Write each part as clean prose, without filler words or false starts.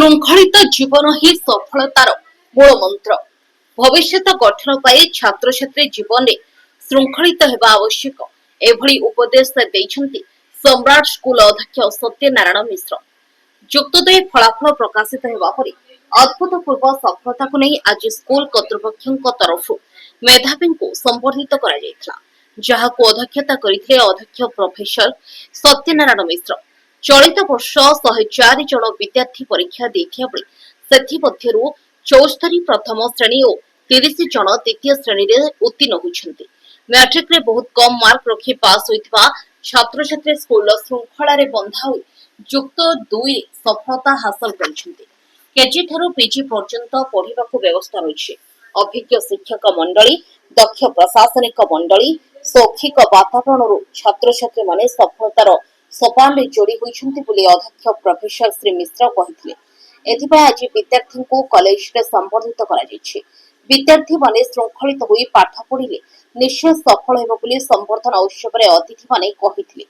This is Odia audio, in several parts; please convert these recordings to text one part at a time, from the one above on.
ଶୃଙ୍ଖଳିତ ଜୀବନ ହିଁ ସଫଳତାର ମୂଳ ମନ୍ତ୍ର। ଭବିଷ୍ୟତ ଗଠନ ପାଇଁ ଛାତ୍ରଛାତ୍ରୀ ଜୀବନରେ ଶୃଙ୍ଖଳିତ ହେବା ଆବଶ୍ୟକ। ଏଭଳି ଉପଦେଶ ଦେଇଛନ୍ତି ସମ୍ରାଟ ସ୍କୁଲ ଅଧ୍ୟକ୍ଷ ସତ୍ୟନାରାୟଣ ମିଶ୍ର। ଯୁକ୍ତ 2 ଫଳାଫଳ ପ୍ରକାଶିତ ହେବା ପରେ ଅଭୂତପୂର୍ବ ସଫଳତାକୁ ନେଇ ଆଜି ସ୍କୁଲ କର୍ତ୍ତୃପକ୍ଷଙ୍କ ତରଫରୁ ମେଧାବୀଙ୍କୁ ସମ୍ବର୍ଦ୍ଧିତ କରାଯାଇଥିଲା, ଯାହାକୁ ଅଧ୍ୟକ୍ଷତା କରିଥିଲେ ଅଧ୍ୟକ୍ଷ ପ୍ରଫେସର ସତ୍ୟନାରାୟଣ ମିଶ୍ର। ଚଳିତ ବର୍ଷ 104 ଜଣ ବିଦ୍ୟାର୍ଥୀ ପରୀକ୍ଷା ଦେଇଥିବା ବେଳେ ସେଥିମଧ୍ୟରୁ 74 ପ୍ରଥମ ଶ୍ରେଣୀ ଓ 30 ଜଣ ଦ୍ୱିତୀୟ ଶ୍ରେଣୀରେ ଉତ୍ତୀର୍ଣ୍ଣ ହୋଇଛନ୍ତି। ମ୍ୟାଟ୍ରିକରେ ବହୁତ କମ୍ ମାର୍କ ରଖି ପାସ୍ ହୋଇଥିବା ଛାତ୍ରଛାତ୍ରୀ ସ୍କୁଲର ଶୃଙ୍ଖଳାରେ ବନ୍ଧା ହୋଇ ଯୁକ୍ତ 2 ସଫଳତା ହାସଲ କରିଛନ୍ତି। କେଜି ଠାରୁ ପିଜି ପର୍ଯ୍ୟନ୍ତ ପଢିବାକୁ ବ୍ୟବସ୍ଥା ରହିଛି। ଅଭିଜ୍ଞ ଶିକ୍ଷକ ମଣ୍ଡଳୀ, ଦକ୍ଷ ପ୍ରଶାସନିକ ମଣ୍ଡଳୀ, ଶୈକ୍ଷିକ ବାତାବରଣରୁ ଛାତ୍ରଛାତ୍ରୀମାନେ ସଫଳତାର ସୋପାନରେ ଯୋଡି ହୋଇଛନ୍ତି ବୋଲି ଅଧ୍ୟକ୍ଷ ପ୍ରଫେସର ଶ୍ରୀ ମିଶ୍ର କହିଥିଲେ। ଏଥିପାଇଁ ଆଜି ବିଦ୍ୟାର୍ଥୀଙ୍କୁ କଲେଜରେ ସମ୍ବର୍ଦ୍ଧିତ କରାଯାଇଛି। ବିଦ୍ୟାର୍ଥୀମାନେ ଶୃଙ୍ଖଳିତ ହୋଇ ପାଠ ପଢିଲେ ନିଶ୍ଚୟ ସଫଳ ହେବ ବୋଲି ସମ୍ବର୍ଦ୍ଧନା ଉତ୍ସବରେ ଅତିଥିମାନେ କହିଥିଲେ।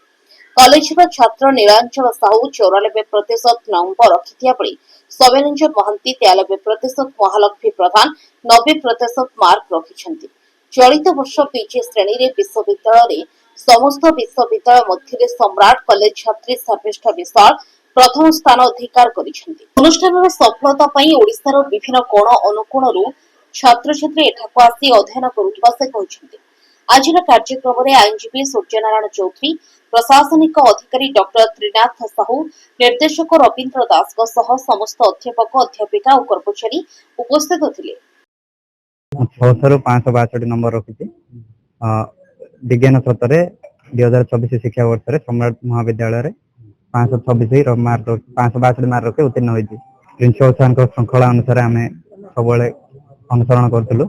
କଲେଜର ଛାତ୍ର ନୀଳାଞ୍ଚଳ ସାହୁ 94% ନମ୍ବର ରଖିଥିବା ବେଳେ ସୌମ୍ୟରଞ୍ଜନ ମହାନ୍ତି 93%, ମହାଲକ୍ଷ୍ମୀ ପ୍ରଧାନ 90% ମାର୍କ ରଖିଛନ୍ତି। ଚଳିତ ବର୍ଷ ପିଜି ଶ୍ରେଣୀରେ ବିଶ୍ୱବିଦ୍ୟାଳୟରେ ସମସ୍ତ ବିଶ୍ୱବିଦ୍ୟାଳୟ ମଧ୍ୟରେ ସମ୍ରାଟ କଲେଜ ଛାତ୍ରୀ ସର୍ବେଷ୍ଠ ବିଶ୍ୱାଳ ପ୍ରଥମ ସ୍ଥାନ ଅଧିକାର କରିଛନ୍ତି। ଅନୁଷ୍ଠାନର ସଫଳତା ପାଇଁ ଓଡ଼ିଶାର ବିଭିନ୍ନ କୋଣ ଅନୁକୋଣରୁ ଛାତ୍ରଛାତ୍ରୀ ଏଠାକୁ ଆସି ଅଧ୍ୟୟନ କରୁଥିବା ସେ କହିଛନ୍ତି। ଆଜିର କାର୍ଯ୍ୟକ୍ରମରେ ଆଇନଜୀବୀ ସୂର୍ଯ୍ୟନାରାୟଣ ଚୌଧୁରୀ, ପ୍ରଶାସନିକ ଅଧିକାରୀ ଡକ୍ଟର ତ୍ରିନାଥ ସାହୁ, ନିର୍ଦ୍ଦେଶକ ରବୀନ୍ଦ୍ର ଦାସଙ୍କ ସହ ସମସ୍ତ ଅଧ୍ୟାପକ, ଅଧ୍ୟାପିକା ଓ କର୍ମଚାରୀ ଉପସ୍ଥିତ ଥିଲେ। 600ରୁ 562 ନମ୍ବର ରଖିଛି। ବିଜ୍ଞାନ କ୍ଷେତ୍ରରେ 2024 ଶିକ୍ଷାବର୍ଷରେ ସମ୍ରାଟ ମହାବିଦ୍ୟାଳୟରେ 526 ମାର୍କ 562 ମାର୍କ ରଖି ଉତ୍ତୀର୍ଣ୍ଣ ହୋଇଛି। ପ୍ରିନ୍ସିପାଲ ସାର୍ଙ୍କ ଶୃଙ୍ଖଳା ଅନୁସାରେ ଆମେ ସବୁବେଳେ ଅନୁସରଣ କରୁଥିଲୁ,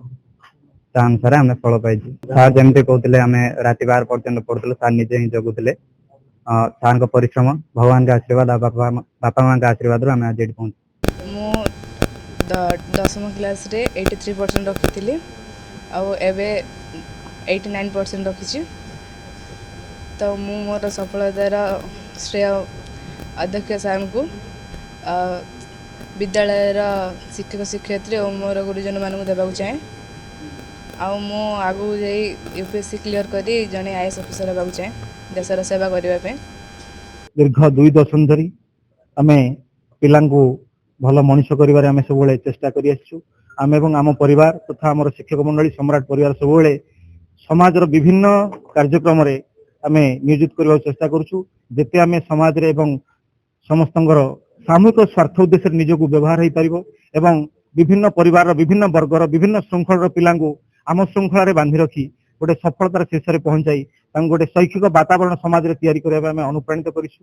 ତା ଅନୁସାରେ ଆମେ ଫଳ ପାଇଛୁ। ସାର୍ ଯେମିତି କହୁଥିଲେ ଆମେ ରାତି 12 ପର୍ଯ୍ୟନ୍ତ ପଢୁଥିଲୁ, ସାର୍ ନିଜେ ହିଁ ଜଗୁଥିଲେ। ସାର୍ଙ୍କ ପରିଶ୍ରମ, ଭଗବାନଙ୍କ ଆଶୀର୍ବାଦ ଆଉ ବାପା ମାଙ୍କ ଆଶୀର୍ବାଦରୁ ଆମେ ଆଜି ଏଠି ପହଞ୍ଚୁ। ମୁଁ 10ମ କ୍ଲାସ୍ରେ 83% ରଖିଥିଲି ଆଉ ଏବେ 89% ରଖିଛି। ତ ମୁଁ ମୋର ସଫଳତାର ଶ୍ରେୟ ଅଧ୍ୟକ୍ଷ ସାର୍ଙ୍କୁ, ବିଦ୍ୟାଳୟର ଶିକ୍ଷକ ଶିକ୍ଷୟିତ୍ରୀ ଓ ମୋର ଗୁରୁଜନମାନଙ୍କୁ ଦେବାକୁ ଚାହେଁ। ଆଉ ମୁଁ ଆଗକୁ ଯାଇ UPSC କ୍ଲିୟର କରି ଜଣେ IAS ଅଫିସର ହେବାକୁ ଚାହେଁ, ଦେଶର ସେବା କରିବା ପାଇଁ। ଦୀର୍ଘ 2 ଦଶନ୍ଧି ଧରି ଆମେ ପିଲାଙ୍କୁ ଭଲ ମଣିଷ କରିବାରେ ଆମେ ସବୁବେଳେ ଚେଷ୍ଟା କରି ଆସିଛୁ। ଆମେ ଏବଂ ଆମ ପରିବାର ତଥା ଆମର ଶିକ୍ଷକ ମଣ୍ଡଳୀ ସମ୍ରାଟ ପରିବାର ସବୁବେଳେ ସମାଜର ବିଭିନ୍ନ କାର୍ଯ୍ୟକ୍ରମରେ ଆମେ ନିୟୋଜିତ କରିବାକୁ ଚେଷ୍ଟା କରୁଛୁ। ଯେତେ ଆମେ ସମାଜରେ ଏବଂ ସମସ୍ତଙ୍କର ସାମୂହିକ ସ୍ୱାର୍ଥ ଉଦ୍ଦେଶ୍ୟରେ ନିଜକୁ ବ୍ୟବହାର ହେଇପାରିବ ଏବଂ ବିଭିନ୍ନ ପରିବାରର ବିଭିନ୍ନ ବର୍ଗର ବିଭିନ୍ନ ଶୃଙ୍ଖଳାର ପିଲାଙ୍କୁ ଆମ ଶୃଙ୍ଖଳାରେ ବାନ୍ଧି ରଖି ଗୋଟେ ସଫଳତାର ଶୀର୍ଷରେ ପହଞ୍ଚାଇ ତାଙ୍କୁ ଗୋଟେ ଶୈକ୍ଷିକ ବାତାବରଣ ସମାଜରେ ତିଆରି କରିବା ପାଇଁ ଆମେ ଅନୁପ୍ରାଣିତ କରିଛୁ।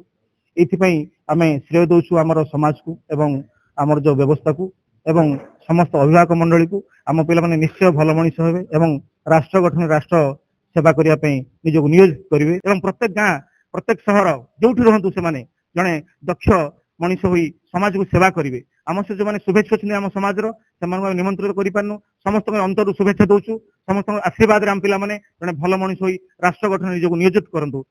ଏଥିପାଇଁ ଆମେ ଶ୍ରେୟ ଦେଉଛୁ ଆମର ସମାଜକୁ ଏବଂ ଆମର ଯୋଉ ବ୍ୟବସ୍ଥାକୁ ଏବଂ ସମସ୍ତ ଅଭିଭାବକ ମଣ୍ଡଳୀକୁ। ଆମ ପିଲାମାନେ ନିଶ୍ଚୟ ଭଲ ମଣିଷ ହେବେ ଏବଂ ରାଷ୍ଟ୍ର ଗଠନ, ରାଷ୍ଟ୍ର ସେବା କରିବା ପାଇଁ ନିଜକୁ ନିୟୋଜିତ କରିବେ ଏବଂ ପ୍ରତ୍ୟେକ ଗାଁ, ପ୍ରତ୍ୟେକ ସହର ଯୋଉଠି ରୁହନ୍ତୁ ସେମାନେ ଜଣେ ଦକ୍ଷ ମଣିଷ ହୋଇ ସମାଜକୁ ସେବା କରିବେ। ଆମ ସେ ଯୋଉମାନେ ଶୁଭେଚ୍ଛା ଅଛନ୍ତି ଆମ ସମାଜର, ସେମାନଙ୍କୁ ଆମେ ନିମନ୍ତ୍ରିତ କରିପାରୁନୁ। ସମସ୍ତଙ୍କ ଅନ୍ତରରୁ ଶୁଭେଚ୍ଛା ଦଉଛୁ। ସମସ୍ତଙ୍କ ଆଶୀର୍ବାଦରେ ଆମ ପିଲାମାନେ ଜଣେ ଭଲ ମଣିଷ ହୋଇ ରାଷ୍ଟ୍ର ଗଠନ ନିଜକୁ ନିୟୋଜିତ କରନ୍ତୁ।